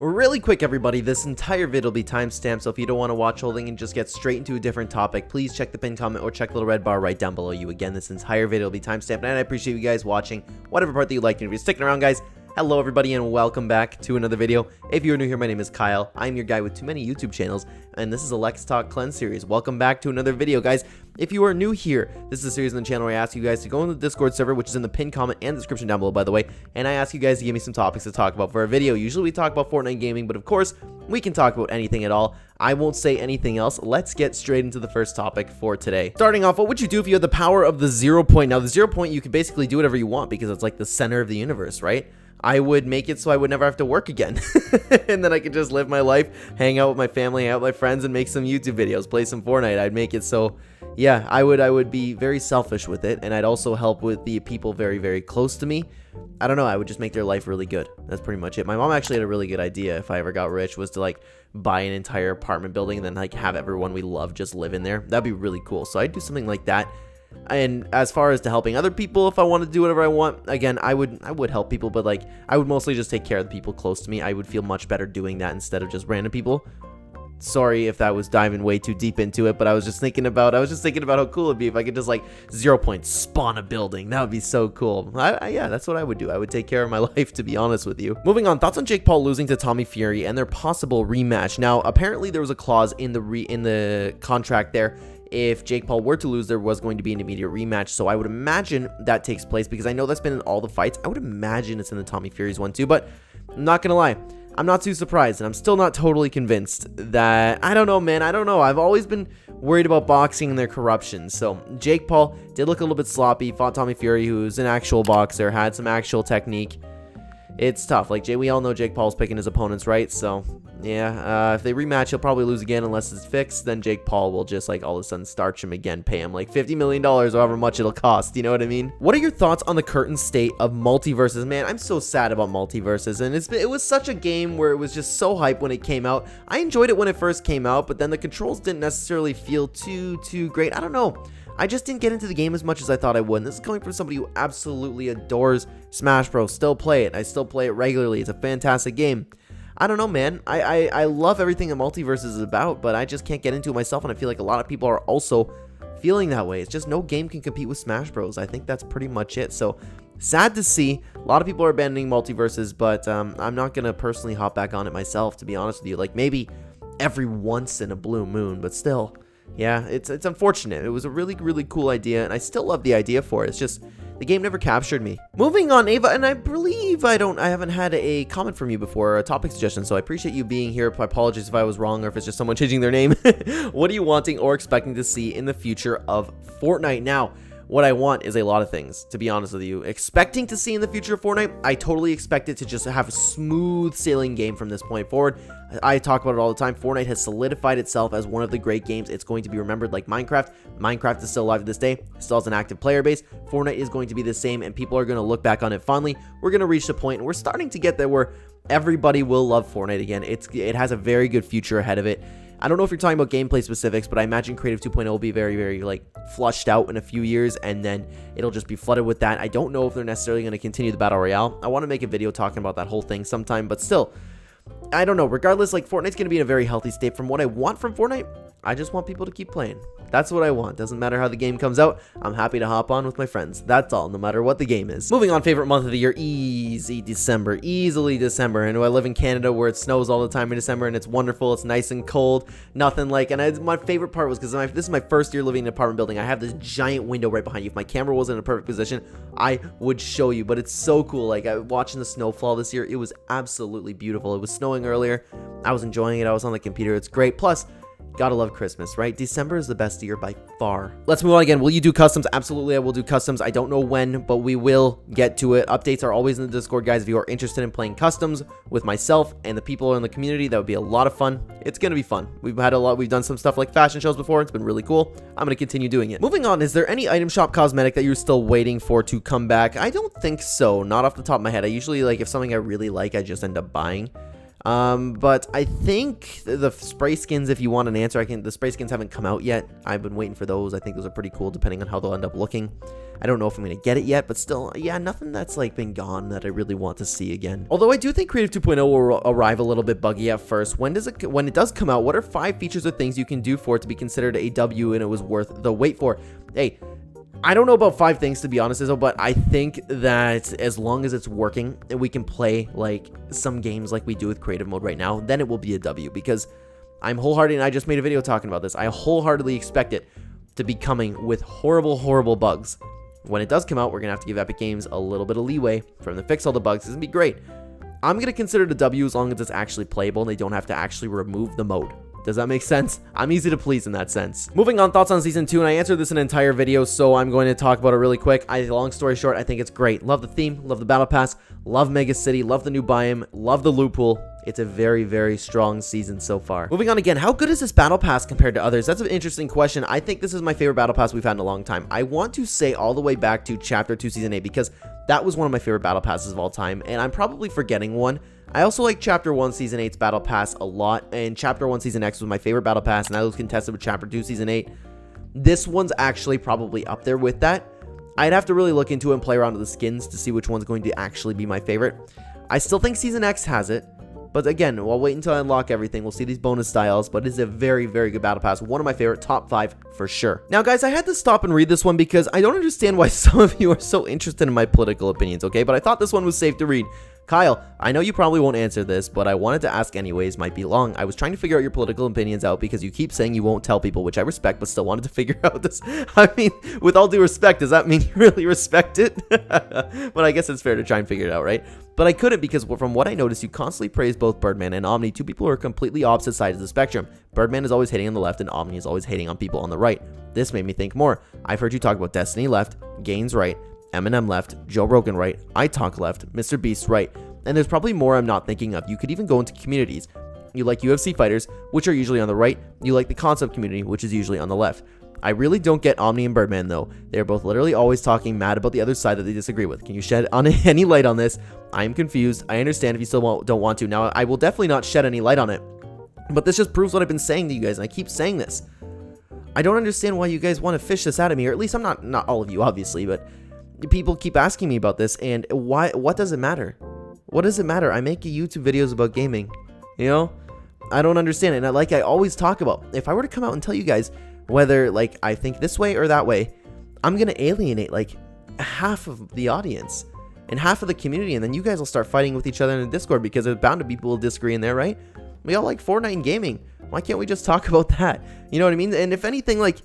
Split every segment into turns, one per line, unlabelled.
Really quick, everybody, this entire video will be timestamped, so if you don't want to watch whole thing and just get straight into a different topic, please check the pinned comment or check the little red bar right down below you. Again, this entire video will be timestamped, and I appreciate you guys watching whatever part that you like. And if you're sticking around, guys, hello everybody and welcome back to another video. If you're new here, my name is Kyle. I'm your guy with too many YouTube channels, and this is a Let's Talk Clen series. Welcome back to another video, guys. If you are new here, this is a series on the channel where I ask you guys to go in the Discord server, which is in the pinned comment and description down below, by the way, and I ask you guys to give me some topics to talk about for a video. Usually we talk about Fortnite gaming, but of course, we can talk about anything at all. I won't say anything else. Let's get straight into the first topic for today. Starting off, what would you do if you had the power of the 0 point? Now, the 0 point, you could basically do whatever you want because it's like the center of the universe, right? I would make it so I would never have to work again. And then I could just live my life, hang out with my family, hang out with my friends, and make some YouTube videos, play some Fortnite. I'd make it so, yeah, I would be very selfish with it, and I'd also help with the people very, very close to me. I don't know, I would just make their life really good. That's pretty much it. My mom actually had a really good idea if I ever got rich, was to like buy an entire apartment building and then like have everyone we love just live in there. That'd be really cool. So I'd do something like that. And as far as to helping other people, if I want to do whatever I want, again, I would help people, but like I would mostly just take care of the people close to me. I would feel much better doing that instead of just random people. Sorry if that was diving way too deep into it, but I was just thinking about how cool it'd be if I could just like 0 point spawn a building. That would be so cool. Yeah, that's what I would do. I would take care of my life, to be honest with you. Moving on, thoughts on Jake Paul losing to Tommy Fury and their possible rematch. Now, apparently there was a clause in the contract there. If Jake Paul were to lose, there was going to be an immediate rematch. So I would imagine that takes place because I know that's been in all the fights. I would imagine it's in the Tommy Fury's one too, but I'm not going to lie. I'm not too surprised, and I'm still not totally convinced that, I don't know, man. I don't know. I've always been worried about boxing and their corruption. So Jake Paul did look a little bit sloppy, fought Tommy Fury, who's an actual boxer, had some actual technique. It's tough. Like, we all know Jake Paul's picking his opponents, right? So, yeah, if they rematch, he'll probably lose again unless it's fixed. Then Jake Paul will just, like, all of a sudden starch him again, pay him, like, $50 million or however much it'll cost. You know what I mean? What are your thoughts on the current state of MultiVersus? Man, I'm so sad about MultiVersus. And it was such a game where it was just so hype when it came out. I enjoyed it when it first came out, but then the controls didn't necessarily feel too great. I don't know. I just didn't get into the game as much as I thought I would. And this is coming from somebody who absolutely adores Smash Bros. Still play it. I still play it regularly. It's a fantastic game. I don't know, man. I love everything that MultiVersus is about, but I just can't get into it myself, and I feel like a lot of people are also feeling that way. It's just no game can compete with Smash Bros. I think that's pretty much it. So, sad to see. A lot of people are abandoning MultiVersus, but I'm not going to personally hop back on it myself, to be honest with you. Like, maybe every once in a blue moon, but still. Yeah, it's unfortunate. It was a really, really cool idea, and I still love the idea for it. It's just the game never captured me. Moving on, Ava, and I believe I haven't had a comment from you before, a topic suggestion, so I appreciate you being here. I apologize if I was wrong or if it's just someone changing their name. What are you wanting or expecting to see in the future of Fortnite? Now, what I want is a lot of things, to be honest with you. Expecting to see in the future of Fortnite, I totally expect it to just have a smooth sailing game from this point forward. I talk about it all the time. Fortnite has solidified itself as one of the great games. It's going to be remembered like Minecraft. Minecraft is still alive to this day. It still has an active player base. Fortnite is going to be the same, and people are going to look back on it fondly. We're going to reach the point, and we're starting to get there where everybody will love Fortnite again. It has a very good future ahead of it. I don't know if you're talking about gameplay specifics, but I imagine Creative 2.0 will be very, very, like, flushed out in a few years, and then it'll just be flooded with that. I don't know if they're necessarily going to continue the Battle Royale. I want to make a video talking about that whole thing sometime, but still, I don't know. Regardless, like, Fortnite's going to be in a very healthy state. From what I want from Fortnite, I just want people to keep playing. That's what I want. Doesn't matter how the game comes out. I'm happy to hop on with my friends. That's all, no matter what the game is. Moving on, favorite month of the year, easy December. Easily December. I know I live in Canada where it snows all the time in December, and it's wonderful. It's nice and cold. Nothing like, and my favorite part was because this is my first year living in an apartment building. I have this giant window right behind you. If my camera wasn't in a perfect position, I would show you, but it's so cool. Like, watching the snow fall this year, it was absolutely beautiful. It was snowing earlier. I was enjoying it. I was on the computer. It's great. Plus, gotta love Christmas, right? December is the best year by far. Let's move on again. Will you do customs? Absolutely, I will do customs. I don't know when, but we will get to it. Updates are always in the Discord, guys. If you are interested in playing customs with myself and the people in the community, that would be a lot of fun. It's gonna be fun. We've done some stuff like fashion shows before. It's been really cool. I'm gonna continue doing it. Moving on, is there any item shop cosmetic that you're still waiting for to come back? I don't think so. Not off the top of my head. I usually, like, if something I really like, I just end up buying. But I think the spray skins, if you want an answer, the spray skins haven't come out yet. I've been waiting for those. I think those are pretty cool depending on how they'll end up looking. I don't know if I'm going to get it yet, but still, yeah, nothing that's like been gone that I really want to see again. Although I do think Creative 2.0 will arrive a little bit buggy at first. When it does come out, what are 5 features or things you can do for it to be considered a W and it was worth the wait for? Hey, I don't know about 5 things, to be honest, Izzo, but I think that as long as it's working and we can play like some games like we do with creative mode right now, then it will be a W, because I'm wholehearted, and I just made a video talking about this. I wholeheartedly expect it to be coming with horrible, horrible bugs. When it does come out, we're going to have to give Epic Games a little bit of leeway for them to fix all the bugs. It's going to be great. I'm going to consider it a W as long as it's actually playable and they don't have to actually remove the mode. Does that make sense? I'm easy to please in that sense. Moving on, thoughts on Season 2, and I answered this in an entire video, so I'm going to talk about it really quick. Long story short, I think it's great. Love the theme, love the Battle Pass, love Mega City, love the new biome, love the loot pool. It's a very, very strong season so far. Moving on again, how good is this Battle Pass compared to others? That's an interesting question. I think this is my favorite Battle Pass we've had in a long time. I want to say all the way back to Chapter 2 Season 8, because that was one of my favorite Battle Passes of all time, and I'm probably forgetting one. I also like Chapter 1 Season 8's Battle Pass a lot, and Chapter 1 Season X was my favorite Battle Pass, and that was contested with Chapter 2 Season 8. This one's actually probably up there with that. I'd have to really look into it and play around with the skins to see which one's going to actually be my favorite. I still think Season X has it, but again, we'll wait until I unlock everything. We'll see these bonus styles, but it's a very, very good Battle Pass. One of my favorite, top 5 for sure. Now, guys, I had to stop and read this one because I don't understand why some of you are so interested in my political opinions, okay? But I thought this one was safe to read. Kyle, I know you probably won't answer this, but I wanted to ask anyways. Might be long. I was trying to figure out your political opinions out because you keep saying you won't tell people, which I respect, but still wanted to figure out this. I mean, with all due respect, does that mean you really respect it? But I guess it's fair to try and figure it out, right? But I couldn't, because from what I noticed, you constantly praise both Birdman and Omni, two people who are completely opposite sides of the spectrum. Birdman is always hating on the left, and Omni is always hating on people on the right. This made me think more. I've heard you talk about Destiny left, Gaines right, Eminem left, Joe Rogan right, I Talk left, Mr. Beast right, and there's probably more I'm not thinking of. You could even go into communities. You like UFC fighters, which are usually on the right. You like the concept community, which is usually on the left. I really don't get Omni and Birdman, though. They're both literally always talking mad about the other side that they disagree with. Can you shed any light on this? I am confused. I understand if you still don't want to. Now, I will definitely not shed any light on it. But this just proves what I've been saying to you guys, and I keep saying this. I don't understand why you guys want to fish this out of me, or at least I'm not all of you, obviously, but people keep asking me about this, and what does it matter? What does it matter? I make YouTube videos about gaming, you know? I don't understand it, and like I always talk about, if I were to come out and tell you guys whether, like, I think this way or that way, I'm going to alienate, like, half of the audience and half of the community, and then you guys will start fighting with each other in the Discord because there's bound to be people who disagree in there, right? We all like Fortnite and gaming. Why can't we just talk about that? You know what I mean? And if anything, like,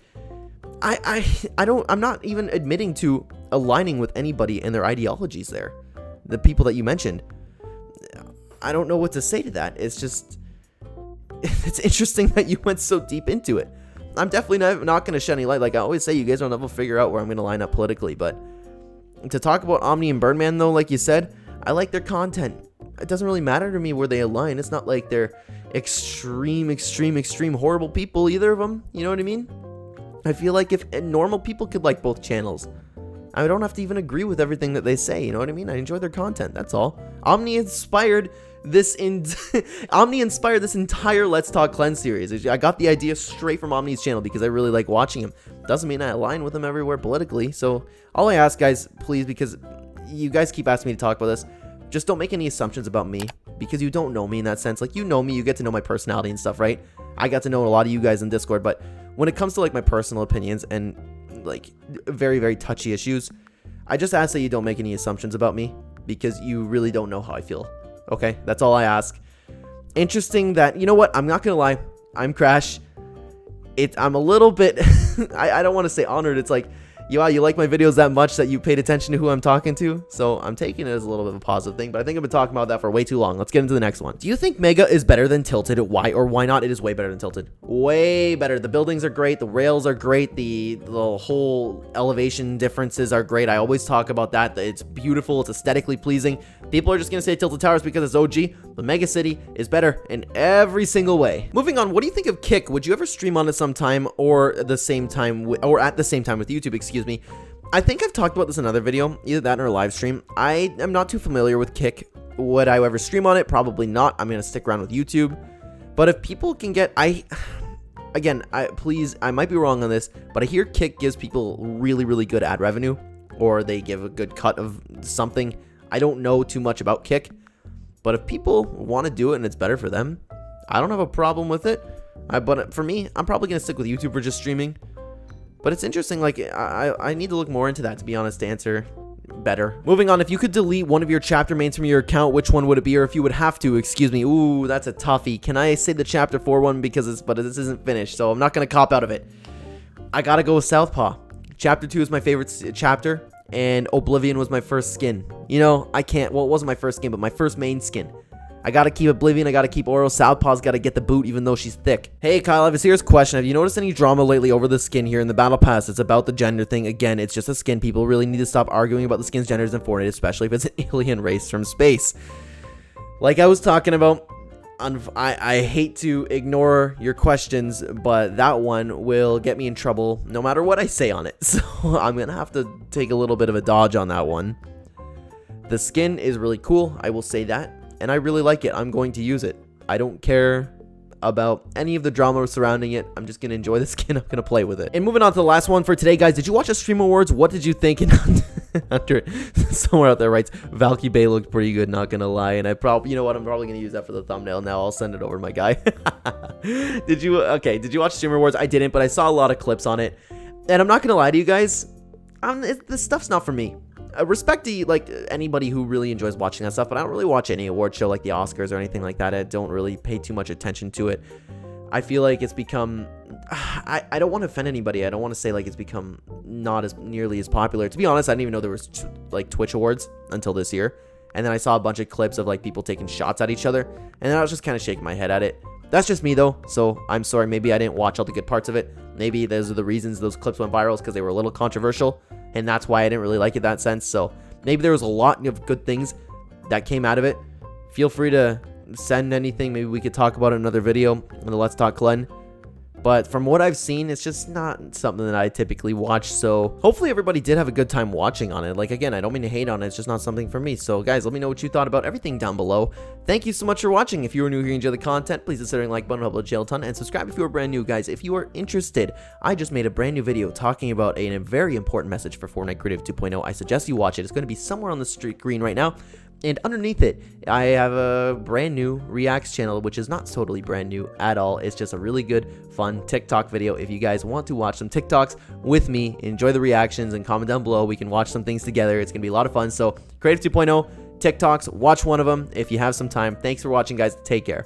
I'm not even admitting to aligning with anybody and their ideologies there. The people that you mentioned. I don't know what to say to that. It's just, it's interesting that you went so deep into it. I'm definitely not going to shed any light. Like I always say, you guys don't ever figure out where I'm going to line up politically. But to talk about Omni and Birdman, though, like you said, I like their content. It doesn't really matter to me where they align. It's not like they're extreme horrible people, either of them. You know what I mean? I feel like if normal people could like both channels, I don't have to even agree with everything that they say. You know what I mean? I enjoy their content. That's all. Omni inspired this entire Let's Talk Clen series. I got the idea straight from Omni's channel because I really like watching him. Doesn't mean I align with him everywhere politically. So all I ask, guys, please, because you guys keep asking me to talk about this, just don't make any assumptions about me, because you don't know me in that sense. Like, you know me, you get to know my personality and stuff, right? I got to know a lot of you guys in Discord, but when it comes to like my personal opinions and like very, very touchy issues, I just ask that you don't make any assumptions about me, because you really don't know how I feel. Okay, that's all I ask. Interesting that, you know what, I'm not gonna lie, I'm Crash. I'm a little bit I don't want to say honored. It's like, you like my videos that much that you paid attention to who I'm talking to, so I'm taking it as a little bit of a positive thing, but I think I've been talking about that for way too long. Let's get into the next one. Do you think Mega is better than Tilted? Why or why not? It is way better than Tilted. Way better. The buildings are great, the rails are great, the whole elevation differences are great. I always talk about that. It's beautiful, it's aesthetically pleasing. People are just gonna say Tilted Towers because it's OG, but Mega City is better in every single way. Moving on, what do you think of Kick? Would you ever stream on it sometime, or at the same time with YouTube, excuse me? I think I've talked about this in another video, either that or a live stream. I am not too familiar with Kick. Would I ever stream on it? Probably not. I'm going to stick around with YouTube. But if people can get, again, please, I might be wrong on this, but I hear Kick gives people really, really good ad revenue, or they give a good cut of something. I don't know too much about Kick, but if people want to do it and it's better for them, I don't have a problem with it. But for me, I'm probably going to stick with YouTube for just streaming. But it's interesting, like, I need to look more into that, to be honest, to answer better. Moving on, if you could delete one of your chapter mains from your account, which one would it be? Or if you would have to, excuse me. Ooh, that's a toughie. Can I say the chapter 4 one? Because but this isn't finished, so I'm not going to cop out of it. I got to go with Southpaw. Chapter 2 is my favorite chapter, and Oblivion was my first skin. You know, I can't, well, it wasn't my first skin, but my first main skin. I gotta keep Oblivion, I gotta keep Oro. Southpaw's gotta get the boot even though she's thick. Hey Kyle, I have a serious question. Have you noticed any drama lately over the skin here in the Battle Pass? It's about the gender thing. Again, it's just a skin. People really need to stop arguing about the skin's genders in Fortnite, especially if it's an alien race from space. Like I was talking about, I hate to ignore your questions, but that one will get me in trouble no matter what I say on it. So I'm gonna have to take a little bit of a dodge on that one. The skin is really cool, I will say that. And I really like it. I'm going to use it. I don't care about any of the drama surrounding it. I'm just going to enjoy the skin. I'm going to play with it. And moving on to the last one for today, guys. Did you watch the Stream Awards? What did you think? And Hunter, somewhere out there writes, Valky Bay looked pretty good, not going to lie. And I probably, you know what? I'm probably going to use that for the thumbnail now. I'll send it over, my guy. Did you watch Stream Awards? I didn't, but I saw a lot of clips on it. And I'm not going to lie to you guys. This stuff's not for me. Respect to like anybody who really enjoys watching that stuff, but I don't really watch any award show like the Oscars or anything like that. I don't really pay too much attention to it. I feel like it's become, I don't want to offend anybody. I don't want to say like it's become not as nearly as popular. To be honest, I didn't even know there was like Twitch awards until this year. And then I saw a bunch of clips of like people taking shots at each other, and then I was just kind of shaking my head at it. That's just me though, so I'm sorry. Maybe I didn't watch all the good parts of it. Maybe those are the reasons those clips went viral, because they were a little controversial, and that's why I didn't really like it in that sense. So maybe there was a lot of good things that came out of it. Feel free to send anything. Maybe we could talk about it in another video on the Let's Talk Clen. But from what I've seen, it's just not something that I typically watch. So hopefully everybody did have a good time watching on it. Like, again, I don't mean to hate on it. It's just not something for me. So guys, let me know what you thought about everything down below. Thank you so much for watching. If you are new here and enjoy the content, please consider like button, help a jail ton, and subscribe if you are brand new, guys. If you are interested, I just made a brand new video talking about a very important message for Fortnite Creative 2.0. I suggest you watch it. It's going to be somewhere on the screen right now. And underneath it, I have a brand new Reacts channel, which is not totally brand new at all. It's just a really good, fun TikTok video. If you guys want to watch some TikToks with me, enjoy the reactions, and comment down below. We can watch some things together. It's going to be a lot of fun. So, Creative 2.0, TikToks, watch one of them if you have some time. Thanks for watching, guys. Take care.